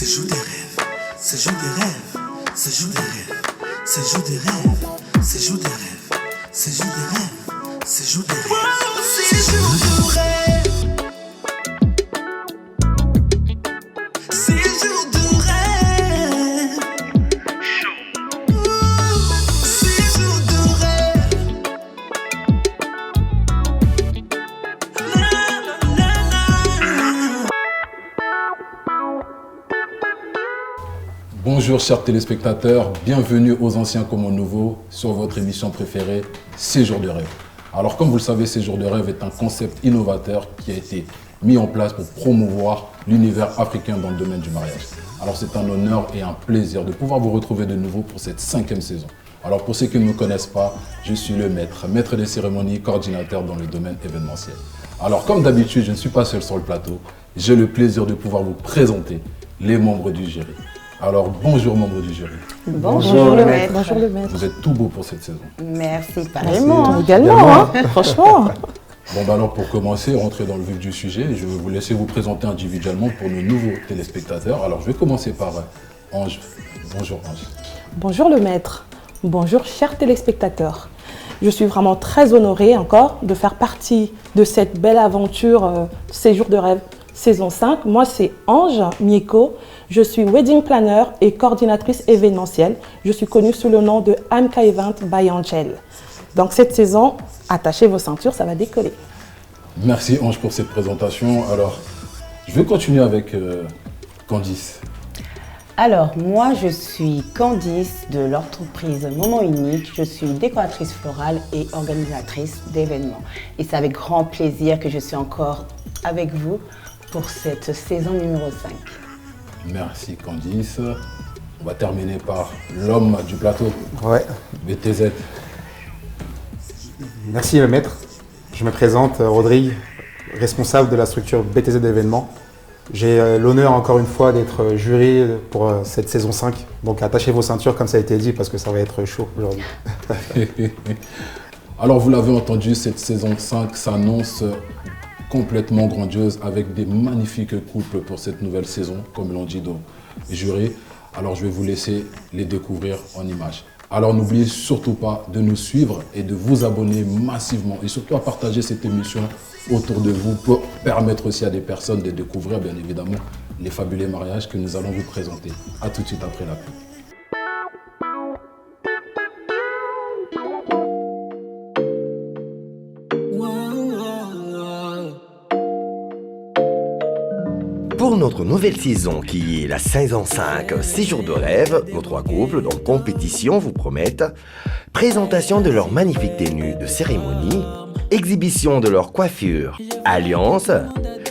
C'est jour des rêves, c'est jour des rêves, c'est jour des rêves, c'est jour des rêves, c'est jour des rêves, c'est jour des rêves, c'est jour des rêves, c'est jour de rêve, c'est jour de rêve, c'est jour de rêve. Bonjour chers téléspectateurs, bienvenue aux anciens comme aux nouveaux sur votre émission préférée, Séjour de rêve. Alors comme vous le savez, Séjour de rêve est un concept innovateur qui a été mis en place pour promouvoir l'univers africain dans le domaine du mariage. Alors c'est un honneur et un plaisir de pouvoir vous retrouver de nouveau pour cette 5e saison. Alors pour ceux qui ne me connaissent pas, je suis le maître des cérémonies, coordinateur dans le domaine événementiel. Alors comme d'habitude, je ne suis pas seul sur le plateau, j'ai le plaisir de pouvoir vous présenter les membres du jury. Alors, bonjour membres du jury. Bonjour le maître. Bonjour le maître. Vous êtes tout beau pour cette saison. Merci, pareillement. Merci. Également, hein, franchement. Bon, bah alors pour commencer, rentrer dans le vif du sujet, je vais vous laisser vous présenter individuellement pour nos nouveaux téléspectateurs. Alors, je vais commencer par Ange. Bonjour Ange. Bonjour le maître. Bonjour chers téléspectateurs. Je suis vraiment très honorée encore de faire partie de cette belle aventure Séjour de rêve saison 5. Moi, c'est Ange Mieko. Je suis wedding planner et coordinatrice événementielle. Je suis connue sous le nom de Amka Event by Angel. Donc cette saison, attachez vos ceintures, ça va décoller. Merci Ange pour cette présentation. Alors, je vais continuer avec Candice. Alors, moi, je suis Candice de l'entreprise Moment Unique. Je suis décoratrice florale et organisatrice d'événements. Et c'est avec grand plaisir que je suis encore avec vous pour cette saison numéro 5. Merci Candice. On va terminer par l'homme du plateau. Ouais. BTZ. Merci le maître. Je me présente, Rodrigue, responsable de la structure BTZ d'événements. J'ai l'honneur encore une fois d'être jury pour cette saison 5. Donc attachez vos ceintures comme ça a été dit parce que ça va être chaud aujourd'hui. Alors vous l'avez entendu, cette saison 5 s'annonce complètement grandiose avec des magnifiques couples pour cette nouvelle saison, comme l'ont dit nos jurys. Alors je vais vous laisser les découvrir en images. Alors n'oubliez surtout pas de nous suivre et de vous abonner massivement et surtout à partager cette émission autour de vous pour permettre aussi à des personnes de découvrir bien évidemment les fabuleux mariages que nous allons vous présenter. A tout de suite après la pub. Pour notre nouvelle saison qui est la saison 5, Séjour de rêve, nos 3 couples dans compétition vous promettent présentation de leurs magnifiques tenues de cérémonie, exhibition de leur coiffure, alliance,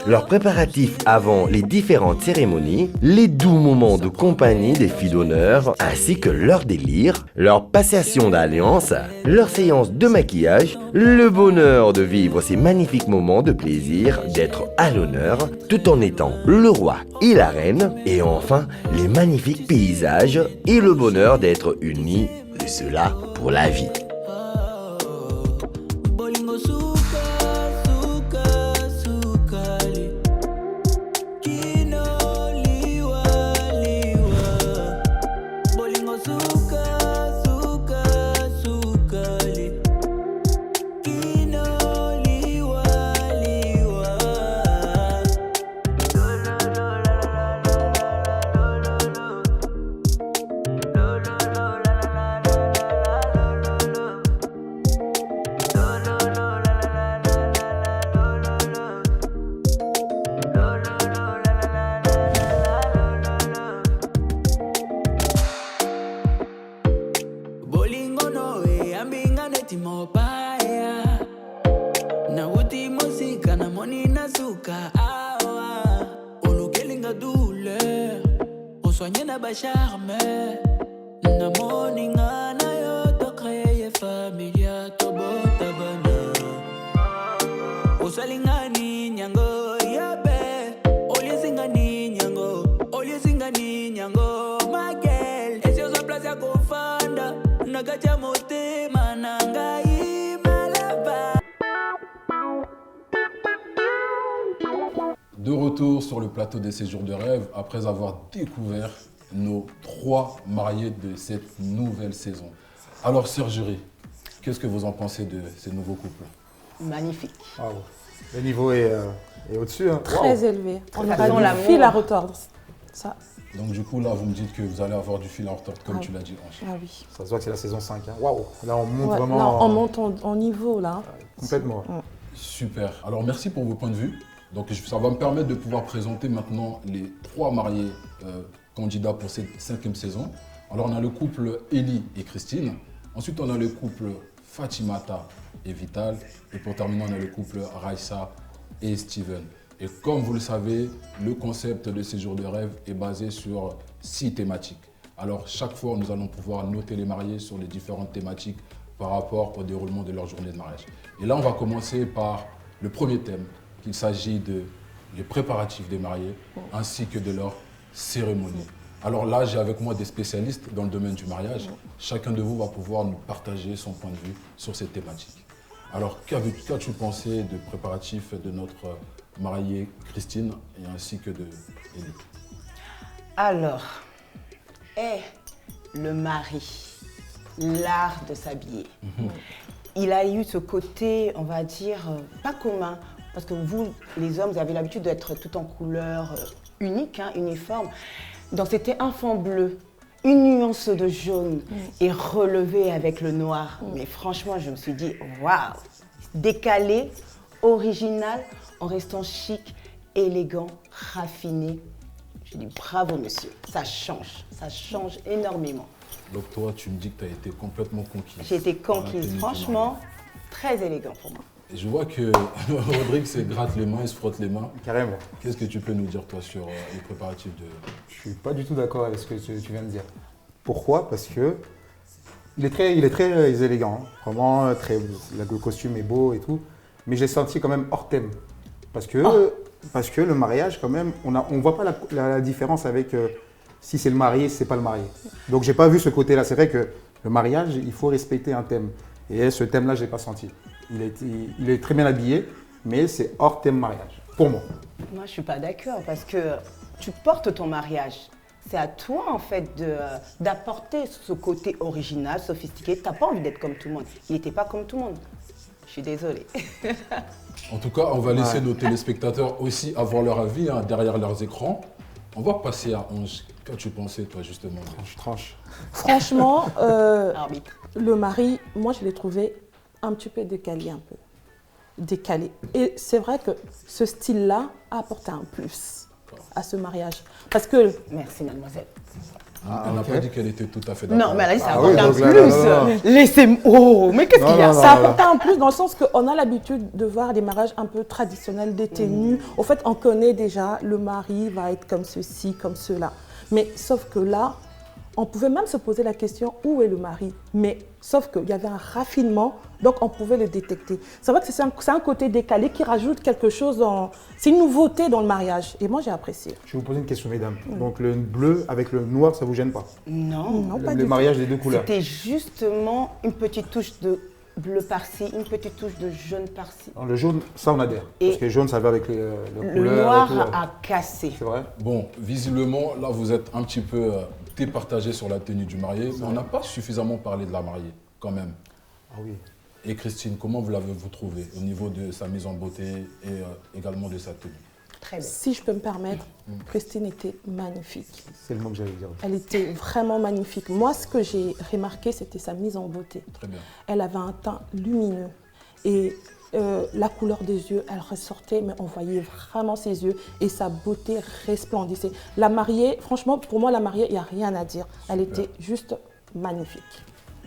leurs préparatifs avant les différentes cérémonies, les doux moments de compagnie des filles d'honneur, ainsi que leur délire, leur passation d'alliance, leur séance de maquillage, le bonheur de vivre ces magnifiques moments de plaisir, d'être à l'honneur, tout en étant le roi et la reine, et enfin les magnifiques paysages et le bonheur d'être unis, et cela pour la vie. De retour sur le plateau des séjours de rêve après avoir découvert nos 3 mariés de cette nouvelle saison. Alors, sœur jury, qu'est-ce que vous en pensez de ces nouveaux couples? Magnifique. Waouh. Le niveau est au-dessus. Hein. Très élevé. On Ça aura sent du l'amour. fil à retordre. Ça, Donc du coup, là, vous me dites que vous allez avoir du fil à retordre, comme Ah tu l'as dit, Ange. ah oui. Ça se voit que c'est la saison 5. Hein. Waouh. Là, on monte Ouais, vraiment. là, on monte en niveau, là. Complètement. Super. Alors, merci pour vos points de vue. Donc, ça va me permettre de pouvoir présenter maintenant les 3 mariés candidats pour cette 5e saison. Alors, on a le couple Ellie et Christine. Ensuite, on a le couple Fatimata et Vital. Et pour terminer, on a le couple Raissa et Steven. Et comme vous le savez, le concept de Séjours de rêve est basé sur 6 thématiques. Alors, chaque fois, nous allons pouvoir noter les mariés sur les différentes thématiques par rapport au déroulement de leur journée de mariage. Et là, on va commencer par le premier thème, qu'il s'agit des préparatifs des mariés ainsi que de leur cérémonie. Alors là, j'ai avec moi des spécialistes dans le domaine du mariage. Chacun de vous va pouvoir nous partager son point de vue sur cette thématique. Alors, qu'as-tu pensé des préparatifs de notre mariée Christine et ainsi que de Ellie? Alors, le mari, l'art de s'habiller. Il a eu ce côté, on va dire, pas commun. Parce que vous, les hommes, vous avez l'habitude d'être tout en couleur unique, hein, uniforme. Donc c'était un fond bleu, une nuance de jaune et relevé avec le noir. Mais franchement, je me suis dit, waouh, décalé, original, en restant chic, élégant, raffiné. J'ai dit bravo monsieur, ça change énormément. Donc toi, tu me dis que tu as été complètement conquise. J'ai été par la conquise, tenue du franchement, très élégant pour moi. Et je vois que Rodrigue se gratte les mains, il se frotte les mains. Carrément. Qu'est-ce que tu peux nous dire toi sur les préparatifs de... Je suis pas du tout d'accord avec ce que tu viens de dire. Pourquoi? Parce que il est très élégant. Hein. Vraiment, le costume est beau et tout. Mais j'ai senti quand même hors thème. Parce que le mariage, quand même, on voit pas la différence avec si c'est le marié, si c'est pas le marié. Donc j'ai pas vu ce côté-là. C'est vrai que le mariage, il faut respecter un thème. Et ce thème-là, je l'ai pas senti. Il est très bien habillé, mais c'est hors thème mariage, pour moi. Moi, je suis pas d'accord parce que tu portes ton mariage. C'est à toi, en fait, d'apporter ce côté original, sophistiqué. Tu n'as pas envie d'être comme tout le monde. Il n'était pas comme tout le monde. Je suis désolée. En tout cas, on va laisser nos téléspectateurs aussi avoir leur avis hein, derrière leurs écrans. On va passer à Ange. Qu'as-tu pensé, toi, justement? Tranche. Franchement, Arbitre. le mari, moi, je l'ai trouvé un petit peu décalé, un peu. Décalé. Et c'est vrai que ce style-là a apporté un plus à ce mariage. Parce que Merci, mademoiselle. Elle n'a pas dit qu'elle était tout à fait d'accord. Non, mais là, ça Ah oui, apporte un donc là, plus. Laissez-moi. Oh, mais qu'est-ce qu'il y a? ça a apporté un plus dans le sens qu'on a l'habitude de voir des mariages un peu traditionnels, des tenues. Au fait, on connaît déjà, le mari va être comme ceci, comme cela. Mais sauf que là, on pouvait même se poser la question, où est le mari? Mais sauf qu'il y avait un raffinement, donc on pouvait le détecter. C'est vrai que c'est un côté décalé qui rajoute quelque chose c'est une nouveauté dans le mariage. Et moi, j'ai apprécié. Je vais vous poser une question, mesdames. Donc le bleu avec le noir, ça vous gêne pas? Non. Non, pas Le du tout. mariage des deux couleurs. C'était justement une petite touche de bleu par-ci, une petite touche de jaune par-ci. Le jaune, ça on adhère. Et parce que jaune, ça va avec le Le couleur noir et tout. a cassé. C'est vrai? Bon, visiblement, là, vous êtes un petit peu départagé sur la tenue du marié. Mais on n'a pas suffisamment parlé de la mariée, quand même. Ah oui. Et Christine, comment vous l'avez-vous trouvée au niveau de sa mise en beauté et également de sa tenue? Très bien. Si je peux me permettre, Christine était magnifique. C'est le mot que j'allais dire. Elle était vraiment magnifique. Moi, ce que j'ai remarqué, c'était sa mise en beauté. Très bien. Elle avait un teint lumineux et la couleur des yeux, elle ressortait, mais on voyait vraiment ses yeux et sa beauté resplendissait. La mariée, franchement, pour moi, la mariée, il n'y a rien à dire. Elle était juste magnifique.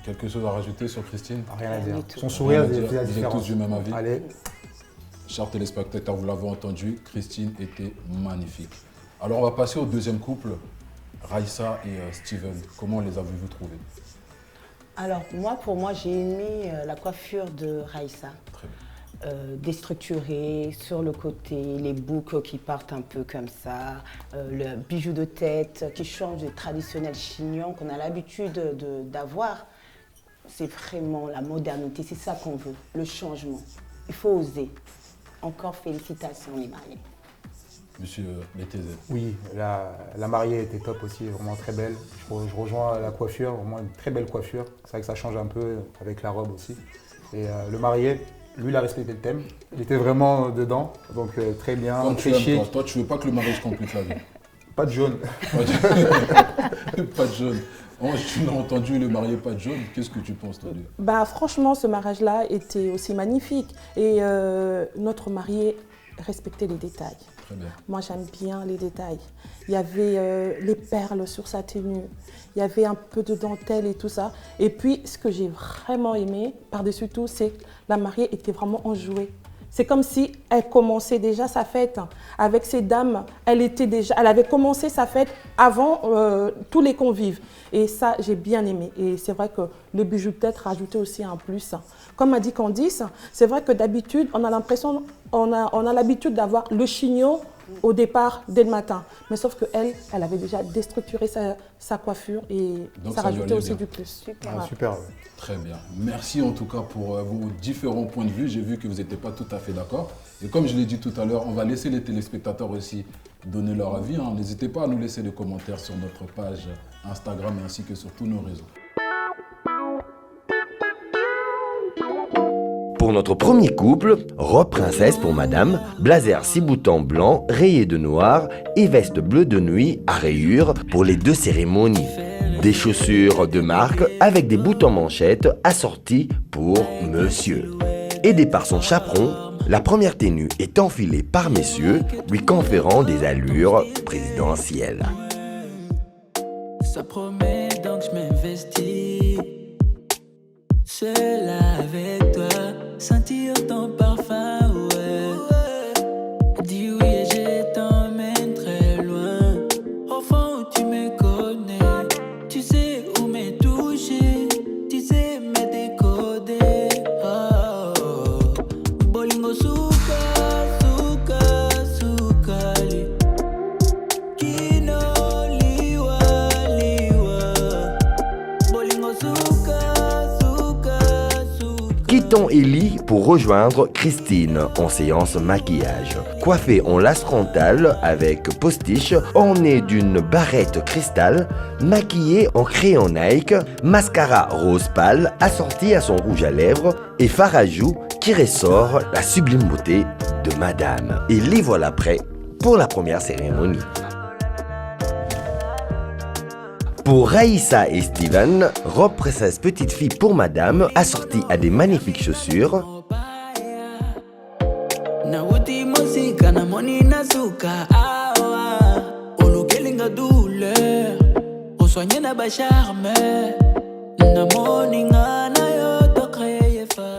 Quelque chose à rajouter sur Christine? Rien à dire. du tout. Son sourire, Rien à dire. c'est la Vous êtes différence. tous du même avis? Allez. Chers téléspectateurs, vous l'avez entendu, Christine était magnifique. Alors on va passer au deuxième couple, Raissa et Steven. Comment les avez-vous trouvés? Alors, pour moi, j'ai aimé la coiffure de Raissa. Très bien. Déstructurée, sur le côté, les boucles qui partent un peu comme ça, le bijou de tête qui change du traditionnel chignon qu'on a l'habitude d'avoir. C'est vraiment la modernité, c'est ça qu'on veut, le changement. Il faut oser. Encore félicitations les mariés. monsieur BTZ? Oui, la mariée était top aussi, vraiment très belle. Je rejoins la coiffure, vraiment une très belle coiffure. C'est vrai que ça change un peu avec la robe aussi. Et le marié, lui, il a respecté le thème. Il était vraiment dedans, donc très bien, Comme très tu aimes, chic. toi, tu veux pas que le mariage complique la vie. Pas de jaune. Pas de jaune. Oh, tu l'as entendu, le marié pas de jaune. Qu'est-ce que tu penses, toi? Bah, franchement, ce mariage-là était aussi magnifique. Et notre marié respectait les détails. Très bien. Moi, j'aime bien les détails. Il y avait les perles sur sa tenue. Il y avait un peu de dentelle et tout ça. Et puis, ce que j'ai vraiment aimé, par-dessus tout, c'est que la mariée était vraiment enjouée. C'est comme si elle commençait déjà sa fête avec ses dames. Elle avait commencé sa fête avant tous les convives. Et ça, j'ai bien aimé. Et c'est vrai que le bijou peut-être rajoutait aussi un plus. Comme a dit Candice, c'est vrai que d'habitude, on a l'impression, on a l'habitude d'avoir le chignon au départ, dès le matin. Mais sauf qu'elle, elle avait déjà déstructuré sa coiffure et donc ça ça lui rajoutait allait aussi bien. du plus. Super. Ah, super. Très bien. Merci en tout cas pour vos différents points de vue. J'ai vu que vous n'étiez pas tout à fait d'accord. Et comme je l'ai dit tout à l'heure, on va laisser les téléspectateurs aussi donner leur avis. N'hésitez pas à nous laisser des commentaires sur notre page Instagram ainsi que sur tous nos réseaux. Pour notre premier couple, robe princesse pour madame, blazer 6 boutons blancs rayés de noir et veste bleue de nuit à rayures pour les 2 cérémonies. Des chaussures de marque avec des boutons manchettes assortis pour monsieur. Aidé par son chaperon, la première tenue est enfilée par messieurs, lui conférant des allures présidentielles. Ça promet donc je m'investis. Seul avec toi, sentir ton parfum, ouais. Dis oui et je t'emmène très loin. Au fond où tu me connais, tu sais où me toucher, tu sais me décoder. Oh, bolingo suka, suka, sukali. Kino liwa, liwa. Bolingo suka. Quittons Ellie pour rejoindre Christine en séance maquillage. Coiffée en lace frontale avec postiche, ornée d'une barrette cristal, maquillée en crayon Nike, mascara rose pâle assorti à son rouge à lèvres et fard à joues qui ressort la sublime beauté de madame. Et les voilà prêts pour la première cérémonie. Pour Raïssa et Steven, robe princesse petite fille pour madame, assortie à des magnifiques chaussures.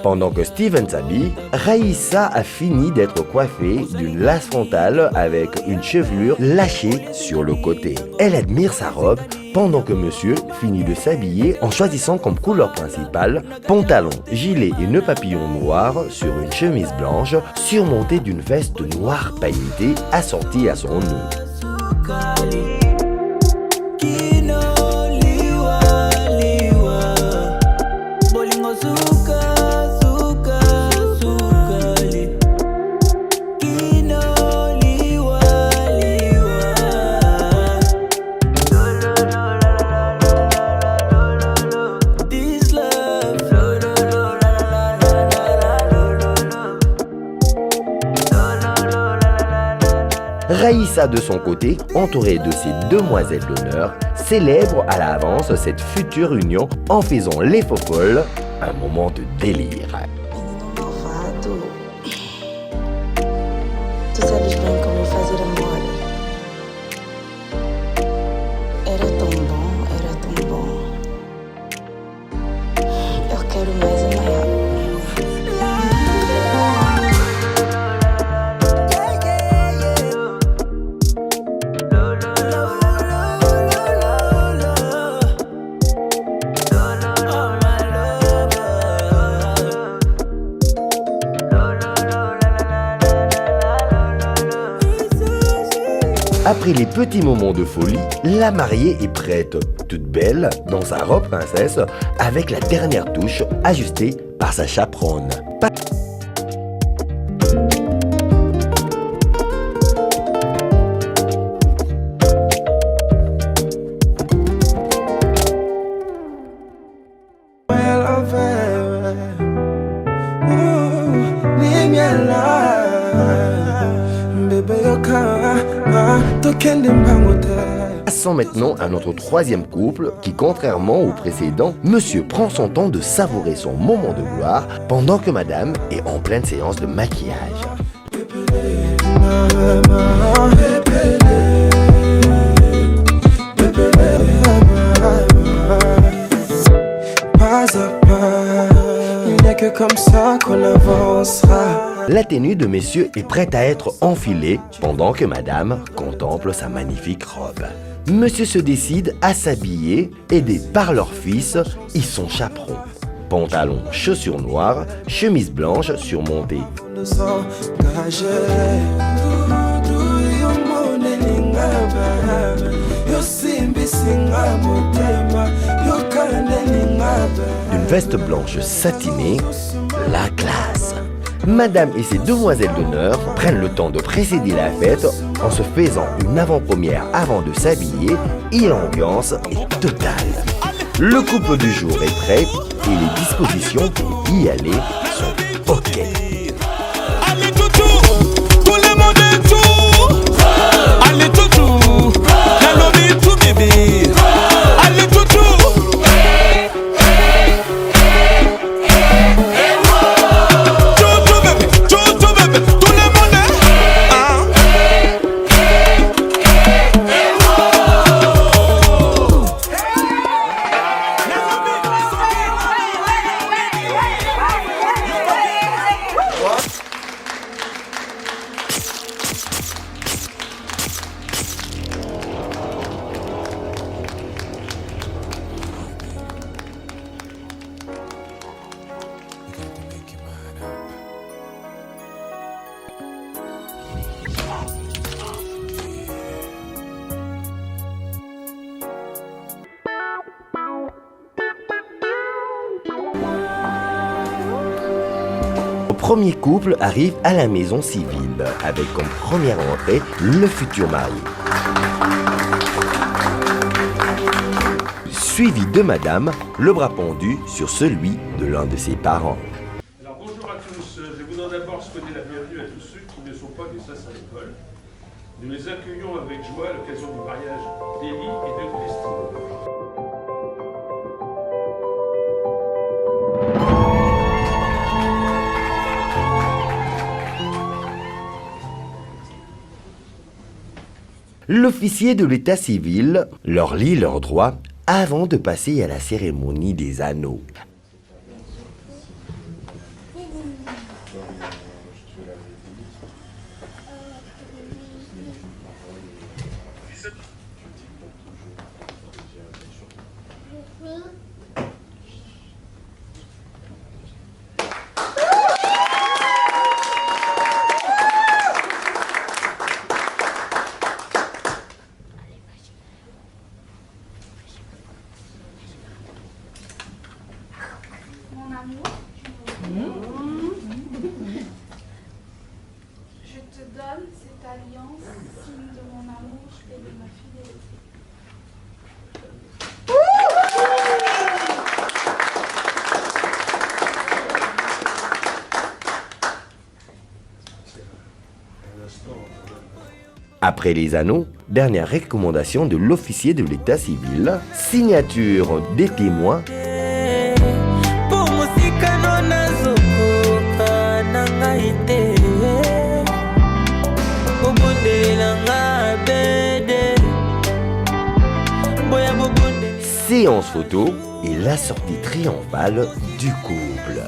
Pendant que Steven s'habille, Raïssa a fini d'être coiffée d'une lace frontale avec une chevelure lâchée sur le côté. Elle admire sa robe pendant que monsieur finit de s'habiller en choisissant comme couleur principale pantalon, gilet et nœud papillon noir sur une chemise blanche surmontée d'une veste noire pailletée assortie à son nœud. Raïssa, de son côté, entourée de ses demoiselles d'honneur, célèbre à l'avance cette future union en faisant les faux folles, un moment de délire. Malvado. Tu sabes bem como fazer amor. Era tão bom. Eu quero mais amanhã. Après les petits moments de folie, la mariée est prête, toute belle, dans sa robe princesse, avec la dernière touche ajustée par sa chaperonne. Passons maintenant à notre troisième couple qui, contrairement au précédent, monsieur prend son temps de savourer son moment de gloire pendant que madame est en pleine séance de maquillage. Il n'y a que comme ça qu'on avancera. La tenue de messieurs est prête à être enfilée pendant que madame contemple sa magnifique robe. Monsieur se décide à s'habiller, aidé par leur fils et son chaperon. Pantalon, chaussures noires, chemise blanche surmontée. D'une veste blanche satinée, la classe. Madame et ses demoiselles d'honneur prennent le temps de précéder la fête en se faisant une avant-première avant de s'habiller et l'ambiance est totale. Le couple du jour est prêt et les dispositions pour y aller sont OK. Allez toutou, tout le monde est tout. Allez toutou, la lobby tout bébé. Allez toutou. Le premier couple arrive à la maison civile avec comme première entrée le futur marié. Suivi de madame, le bras pendu sur celui de l'un de ses parents. Alors bonjour à tous, je voudrais d'abord souhaiter la bienvenue à tous ceux qui ne sont pas des sas à l'école. Nous les accueillons avec joie à l'occasion du mariage d'Élie et de Christine. L'officier de l'état civil leur lit leurs droits avant de passer à la cérémonie des anneaux. Je te donne cette alliance, signe de mon amour et de ma fidélité. Après les anneaux, dernière recommandation de l'officier de l'état civil, signature des témoins. Séance photo et la sortie triomphale du couple.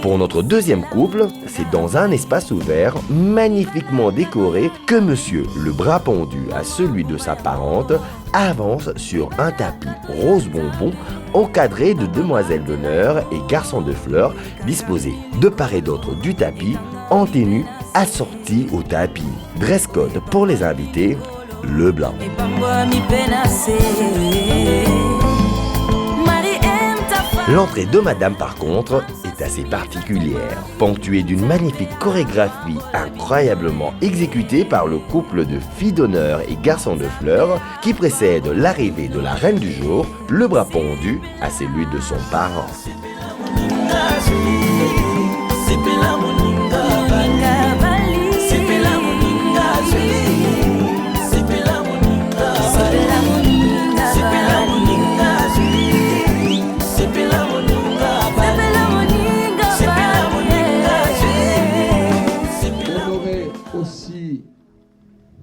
Pour notre deuxième couple, c'est dans un espace ouvert, magnifiquement décoré, que monsieur, le bras pendu à celui de sa parente, avance sur un tapis rose bonbon encadré de demoiselles d'honneur et garçons de fleurs disposés de part et d'autre du tapis en tenue assortie au tapis. Dress code pour les invités, le blanc. L'entrée de madame par contre est assez particulière, ponctuée d'une magnifique chorégraphie incroyablement exécutée par le couple de filles d'honneur et garçons de fleurs qui précède l'arrivée de la reine du jour, le bras pendu à celui de son parent.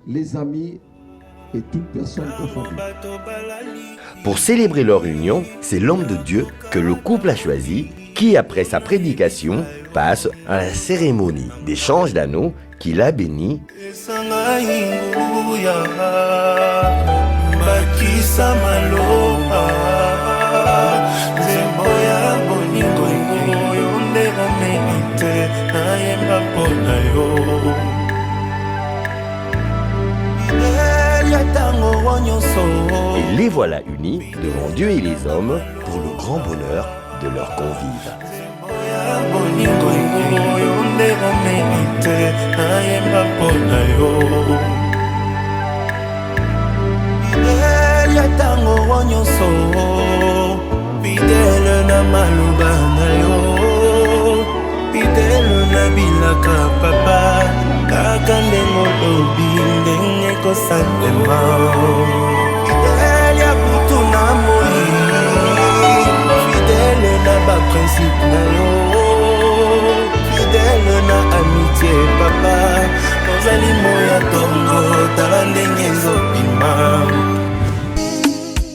Les amis et toute personne confondue. Pour célébrer leur union, c'est l'homme de Dieu que le couple a choisi qui, après sa prédication, passe à la cérémonie d'échange d'anneaux qu'il a béni. Et les voilà unis devant Dieu et les hommes pour le grand bonheur de leurs convives.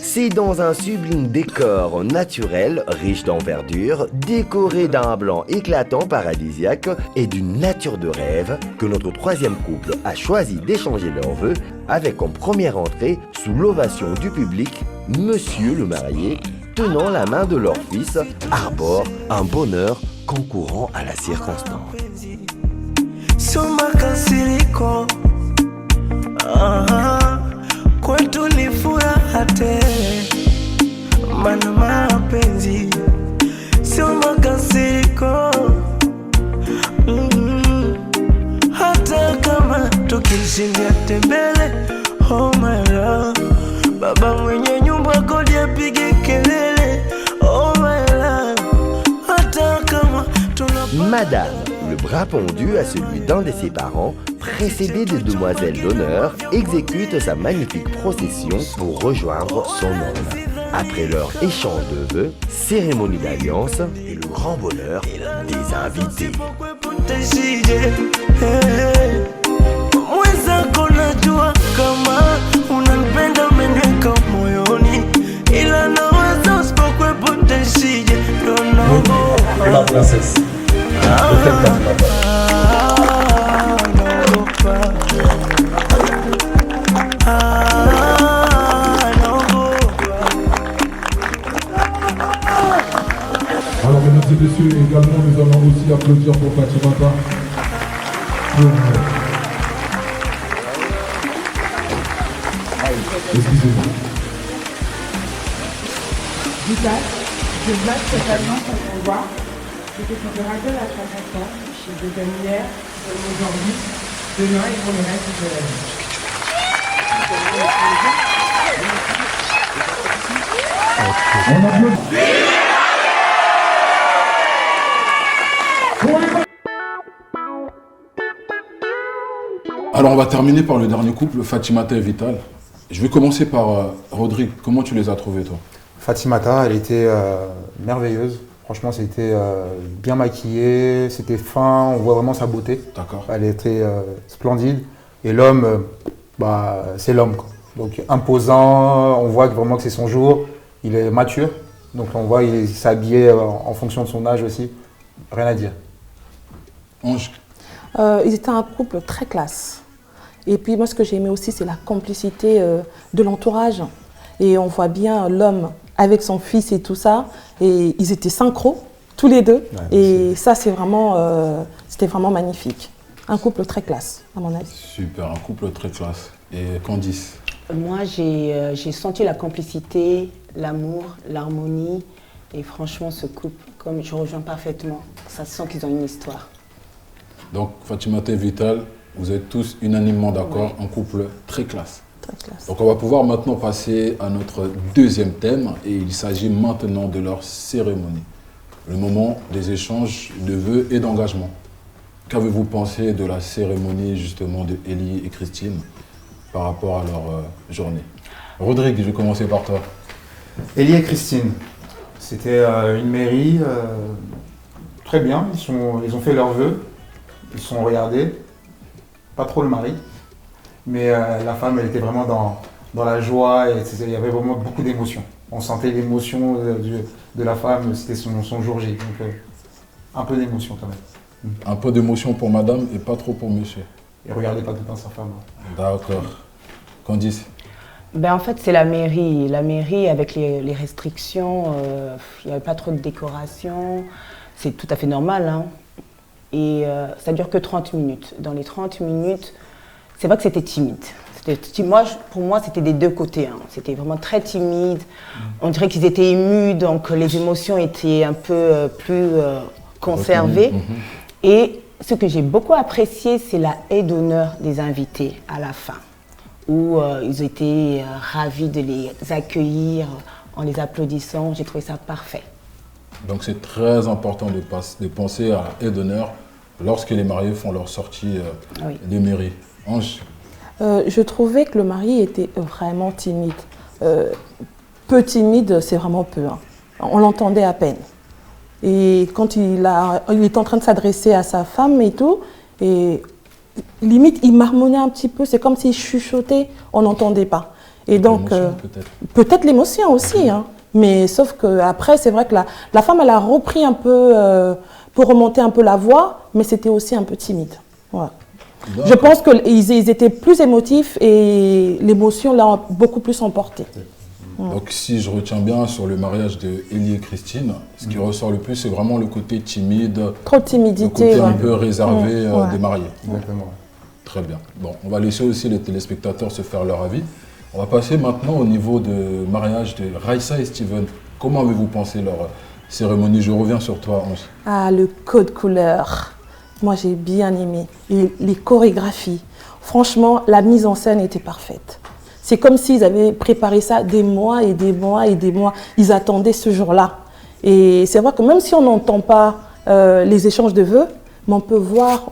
C'est dans un sublime décor naturel, riche en verdure, décoré d'un blanc éclatant paradisiaque et d'une nature de rêve, que notre troisième couple a choisi d'échanger leurs vœux avec en première entrée, sous l'ovation du public, Monsieur le marié, tenant la main de leur fils, arbore un bonheur concourant à la circonstance. Kwetu ni furaha tele, maana mapenzi sio makasiriko. Hata kama tukishindia tembele, oh my love, baba mwenye nyumba kodi apige kelele, oh my love, hata kama Madame, le bras pendu à celui d'un de ses parents, précédé des demoiselles d'honneur, exécute sa magnifique procession pour rejoindre son homme. Après leur échange de vœux, cérémonie d'alliance et le grand bonheur des invités. La princesse. Alors mesdames et messieurs, également nous allons aussi applaudir pour Fatimata. Excusez-moi. Vital, je blague totalement sans pouvoir. Je te rappelle à chaque fois, je deviens hier, aujourd'hui, demain et pour le reste de la vie. On applaudit. Alors on va terminer par le dernier couple, Fatimata et Vital. Je vais commencer par Rodrigue. Comment tu les as trouvés toi? Fatimata, elle était merveilleuse. Franchement, c'était bien maquillé, c'était fin, on voit vraiment sa beauté. D'accord. Elle était splendide. Et l'homme, c'est l'homme. Donc imposant, on voit vraiment que c'est son jour. Il est mature, donc on voit qu'il s'est habillé en fonction de son âge aussi. Rien à dire. Ange. Ils étaient un couple très classe. Et puis moi, ce que j'ai aimé aussi, c'est la complicité de l'entourage. Et on voit bien l'homme avec son fils et tout ça. Et ils étaient synchro, tous les deux. Ouais, et ça, c'était vraiment magnifique. Un couple très classe, à mon avis. Super, un couple très classe. Et Candice? Moi, j'ai senti la complicité, l'amour, l'harmonie. Et franchement, ce couple, comme je rejoins parfaitement, ça sent qu'ils ont une histoire. Donc, Fatimata et Vital, vous êtes tous unanimement d'accord, un couple très classe. Très classe. Donc, on va pouvoir maintenant passer à notre deuxième thème, et il s'agit maintenant de leur cérémonie. Le moment des échanges de vœux et d'engagement. Qu'avez-vous pensé de la cérémonie, justement, de Élie et Christine par rapport à leur journée? Rodrigue, je vais commencer par toi. Élie et Christine, c'était une mairie très bien. Ils ont fait leurs vœux, ils se sont regardés, pas trop le mari, mais la femme, elle était vraiment dans la joie et il y avait vraiment beaucoup d'émotions. On sentait l'émotion de la femme, c'était son jour J, donc un peu d'émotion quand même. Un peu d'émotion pour madame et pas trop pour monsieur. Et regardez pas tout le temps sa femme. D'accord. Candice? Ben, en fait, c'est la mairie. La mairie, avec les restrictions, il n'y avait pas trop de décoration. C'est tout à fait normal. Hein. Et ça ne dure que 30 minutes. Dans les 30 minutes, c'est vrai que c'était timide. Pour moi, c'était des deux côtés. Hein. C'était vraiment très timide. On dirait qu'ils étaient émus, donc les émotions étaient un peu plus conservées. Et ce que j'ai beaucoup apprécié, c'est la haie d'honneur des invités à la fin, où ils étaient ravis de les accueillir en les applaudissant. J'ai trouvé ça parfait. Donc c'est très important de penser à la haie d'honneur lorsque les mariés font leur sortie des mairies. Ange? Je trouvais que le mari était vraiment timide. Peu timide, c'est vraiment peu. Hein. On l'entendait à peine. Et quand il est en train de s'adresser à sa femme et tout, et limite il marmonnait un petit peu, c'est comme s'il chuchotait, on n'entendait pas. Et donc peut-être l'émotion aussi, hein. Mais sauf qu'après c'est vrai que la femme elle a repris un peu pour remonter un peu la voix, mais c'était aussi un peu timide. Voilà. Je pense qu'ils étaient plus émotifs et l'émotion l'a beaucoup plus emporté. Donc si je retiens bien sur le mariage de Élie et Christine, ce qui ressort le plus, c'est vraiment le côté timide. Trop de timidité. Le côté un peu réservé des mariés. Exactement. Très bien. Bon, on va laisser aussi les téléspectateurs se faire leur avis. On va passer maintenant au niveau de mariage de Raissa et Steven. Comment avez-vous pensé leur cérémonie? Je reviens sur toi, Ange. Ah, le code couleur. Moi, j'ai bien aimé. Et les chorégraphies. Franchement, la mise en scène était parfaite. C'est comme s'ils avaient préparé ça des mois et des mois et des mois. Ils attendaient ce jour-là. Et c'est vrai que même si on n'entend pas les échanges de vœux, mais on peut voir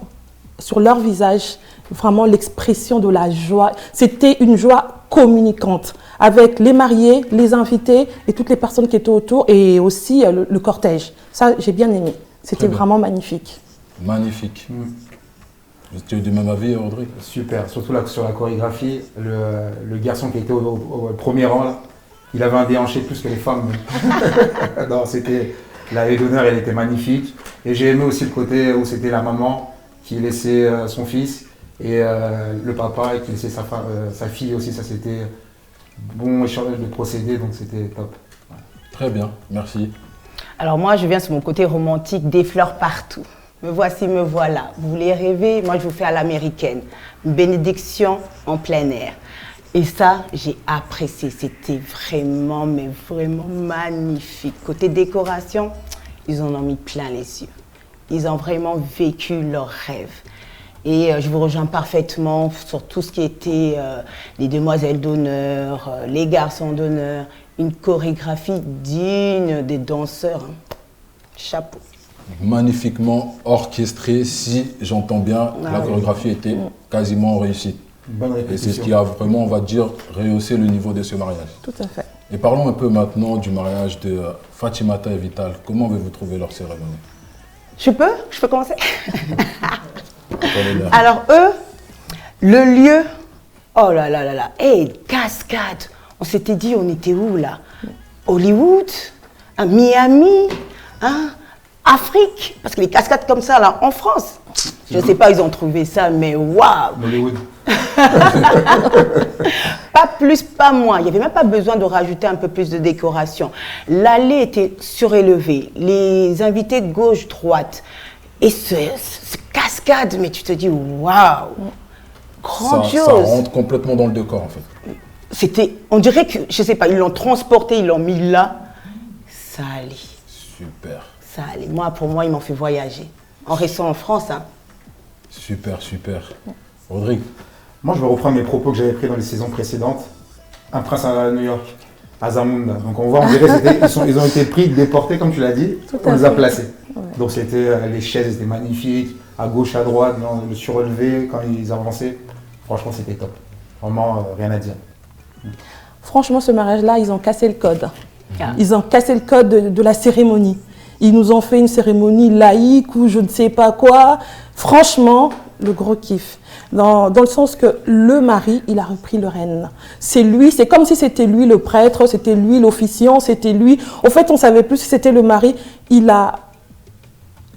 sur leur visage vraiment l'expression de la joie. C'était une joie communicante avec les mariés, les invités et toutes les personnes qui étaient autour et aussi le cortège. Ça, j'ai bien aimé. C'était vraiment magnifique. Magnifique. Tu es du même avis, Audrey? Super, surtout là, sur la chorégraphie, le garçon qui était au premier rang, là, il avait un déhanché plus que les femmes. Non, c'était la haie d'honneur, elle était magnifique. Et j'ai aimé aussi le côté où c'était la maman qui laissait son fils et le papa qui laissait sa fille aussi. Ça, c'était bon échange de procédés, donc c'était top. Ouais. Très bien, merci. Alors moi, je viens sur mon côté romantique, des fleurs partout. Me voici, me voilà. Vous voulez rêver? Moi, je vous fais à l'américaine. Une bénédiction en plein air. Et ça, j'ai apprécié. C'était vraiment, mais vraiment magnifique. Côté décoration, ils en ont mis plein les yeux. Ils ont vraiment vécu leur rêve. Et je vous rejoins parfaitement sur tout ce qui était les demoiselles d'honneur, les garçons d'honneur. Une chorégraphie digne des danseurs. Hein. Chapeau. Magnifiquement orchestré, si j'entends bien, la chorégraphie était quasiment réussie. Bonne répétition. Et c'est ce qui a vraiment, on va dire, rehaussé le niveau de ce mariage. Tout à fait. Et parlons un peu maintenant du mariage de Fatimata et Vital. Comment avez-vous trouvé leur cérémonie? Je peux commencer? Alors eux, le lieu, oh là là là là, hey, cascade. On s'était dit, on était où là? Hollywood, à Miami, hein? Afrique, parce que les cascades comme ça là en France, je ne sais pas, ils ont trouvé ça, mais waouh! Hollywood. Pas plus, pas moins. Il n'y avait même pas besoin de rajouter un peu plus de décoration. L'allée était surélevée, les invités gauche, droite, et ce cascade, mais tu te dis waouh! Grandiose. Ça rentre complètement dans le décor en fait. C'était, on dirait que, je ne sais pas, ils l'ont transporté, ils l'ont mis là. ça allait. Super. Ça allait. Moi, pour moi, ils m'ont fait voyager. En restant en France, hein. Super, super. Rodrigue? Moi, je vais reprendre mes propos que j'avais pris dans les saisons précédentes. Un prince à New York, à Zamunda. Donc on voit, on dirait ils ont été pris, déportés, comme tu l'as dit, on les a placés. Ouais. Donc c'était, les chaises étaient magnifiques, à gauche, à droite, le surélevé, quand ils avançaient. Franchement, c'était top. Vraiment, rien à dire. Franchement, ce mariage-là, ils ont cassé le code. Ils ont cassé le code de la cérémonie. Ils nous ont fait une cérémonie laïque ou je ne sais pas quoi. Franchement, le gros kiff. Dans le sens que le mari, il a repris le règne. C'est lui, c'est comme si c'était lui le prêtre, c'était lui l'officiant, c'était lui. En fait, on ne savait plus si c'était le mari. Il a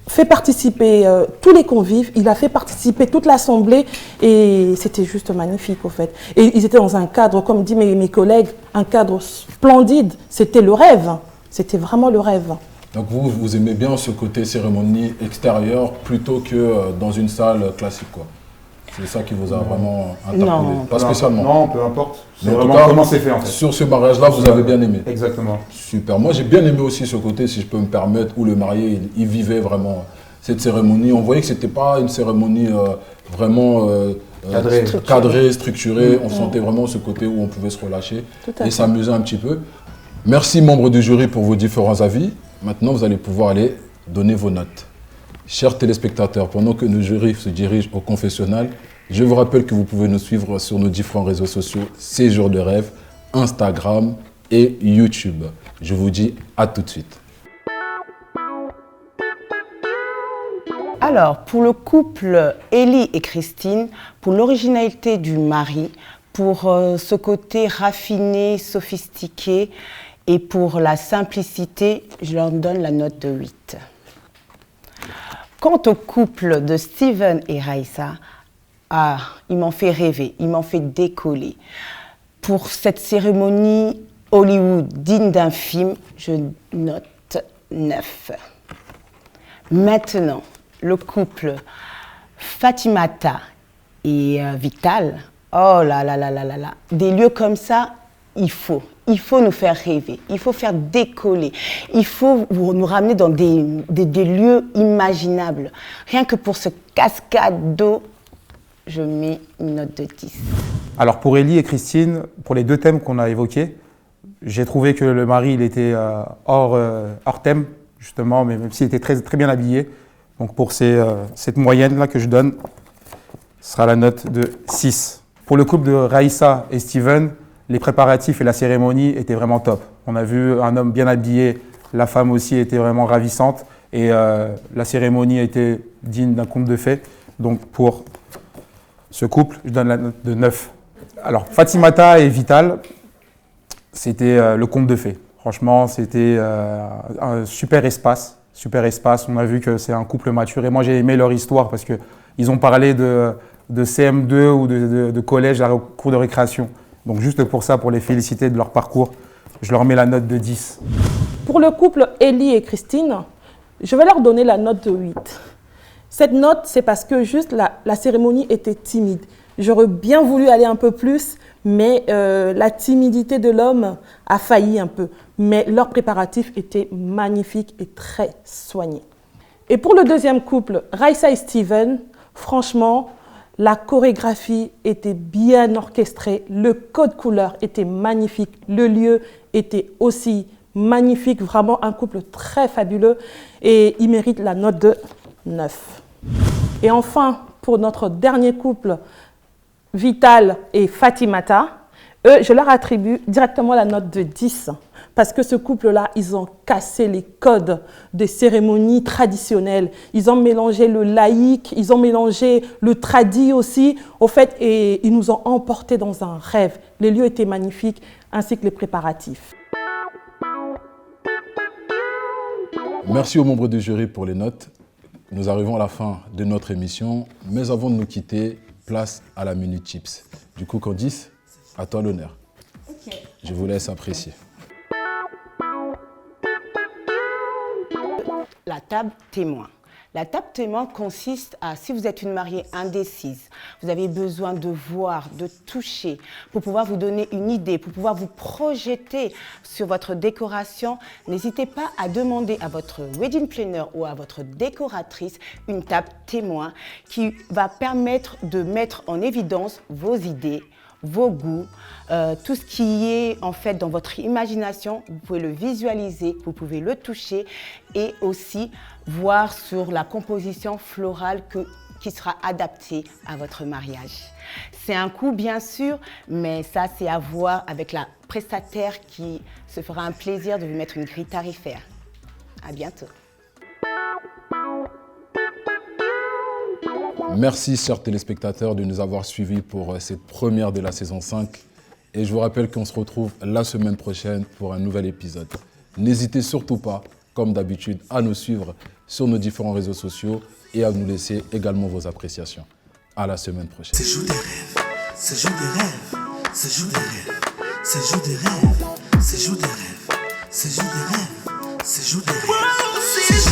fait participer tous les convives, il a fait participer toute l'assemblée et c'était juste magnifique au fait. Et ils étaient dans un cadre, comme disent mes collègues, un cadre splendide. C'était le rêve, c'était vraiment le rêve. Donc vous aimez bien ce côté cérémonie extérieure plutôt que dans une salle classique, quoi. C'est ça qui vous a vraiment interpellé? Non, pas spécialement. Non, peu importe. C'est vraiment comment c'est fait en fait. Sur ce mariage-là, vous avez bien aimé? Exactement. Super. Moi, j'ai bien aimé aussi ce côté, si je peux me permettre, où le marié, il vivait vraiment cette cérémonie. On voyait que c'était pas une cérémonie vraiment cadrée, structurée. On sentait vraiment ce côté où on pouvait se relâcher et s'amuser un petit peu. Merci, membres du jury, pour vos différents avis. Maintenant, vous allez pouvoir aller donner vos notes. Chers téléspectateurs, pendant que nos jurys se dirigent au confessionnal, je vous rappelle que vous pouvez nous suivre sur nos différents réseaux sociaux Séjour de rêve, Instagram et YouTube. Je vous dis à tout de suite. Alors, pour le couple Ellie et Christine, pour l'originalité du mari, pour ce côté raffiné, sophistiqué et pour la simplicité, je leur donne la note de 8. Quant au couple de Steven et Raissa, ils m'ont fait rêver, ils m'ont fait décoller. Pour cette cérémonie Hollywood digne d'un film, je note 9. Maintenant, le couple Fatimata et Vital, oh là là là là là là, des lieux comme ça, il faut nous faire rêver, il faut faire décoller, il faut nous ramener dans des lieux imaginables. Rien que pour ce cascade d'eau, je mets une note de 10. Alors pour Ellie et Christine, pour les deux thèmes qu'on a évoqués, j'ai trouvé que le mari il était hors thème, justement, mais même s'il était très, très bien habillé. Donc pour cette moyenne-là que je donne, ce sera la note de 6. Pour le couple de Raissa et Steven, les préparatifs et la cérémonie étaient vraiment top. On a vu un homme bien habillé, la femme aussi était vraiment ravissante et la cérémonie était digne d'un conte de fées. Donc pour ce couple, je donne la note de 9. Alors Fatimata et Vital, c'était le conte de fées. Franchement, c'était un super espace. On a vu que c'est un couple mature et moi j'ai aimé leur histoire parce qu'ils ont parlé de CM2 ou de collège à la cour de récréation. Donc juste pour ça, pour les féliciter de leur parcours, je leur mets la note de 10. Pour le couple Ellie et Christine, je vais leur donner la note de 8. Cette note, c'est parce que juste la cérémonie était timide. J'aurais bien voulu aller un peu plus, mais la timidité de l'homme a failli un peu. Mais leur préparatif était magnifique et très soigné. Et pour le deuxième couple, Raissa et Steven, franchement, la chorégraphie était bien orchestrée, le code couleur était magnifique, le lieu était aussi magnifique, vraiment un couple très fabuleux et ils méritent la note de 9. Et enfin, pour notre dernier couple, Vital et Fatimata, eux, je leur attribue directement la note de 10 parce que ce couple-là, ils ont cassé les codes des cérémonies traditionnelles. Ils ont mélangé le laïque, ils ont mélangé le tradi aussi, au fait, et ils nous ont emportés dans un rêve. Les lieux étaient magnifiques, ainsi que les préparatifs. Merci aux membres du jury pour les notes. Nous arrivons à la fin de notre émission, mais avant de nous quitter, place à la Minute Chips. Du coup, Candice, à toi l'honneur. Okay. Je vous laisse apprécier. La table témoin. La table témoin consiste à, si vous êtes une mariée indécise, vous avez besoin de voir, de toucher, pour pouvoir vous donner une idée, pour pouvoir vous projeter sur votre décoration, n'hésitez pas à demander à votre wedding planner ou à votre décoratrice une table témoin qui va permettre de mettre en évidence vos idées, vos goûts, tout ce qui est en fait dans votre imagination, vous pouvez le visualiser, vous pouvez le toucher et aussi voir sur la composition florale qui sera adaptée à votre mariage. C'est un coût bien sûr, mais ça c'est à voir avec la prestataire qui se fera un plaisir de vous mettre une grille tarifaire. À bientôt. Merci, chers téléspectateurs, de nous avoir suivis pour cette première de la saison 5. Et je vous rappelle qu'on se retrouve la semaine prochaine pour un nouvel épisode. N'hésitez surtout pas, comme d'habitude, à nous suivre sur nos différents réseaux sociaux et à nous laisser également vos appréciations. À la semaine prochaine. C'est jour des rêves, c'est jour des rêves, c'est jour des rêves, c'est jour des rêves, c'est jour des rêves, c'est jour des rêves, c'est jour des rêves.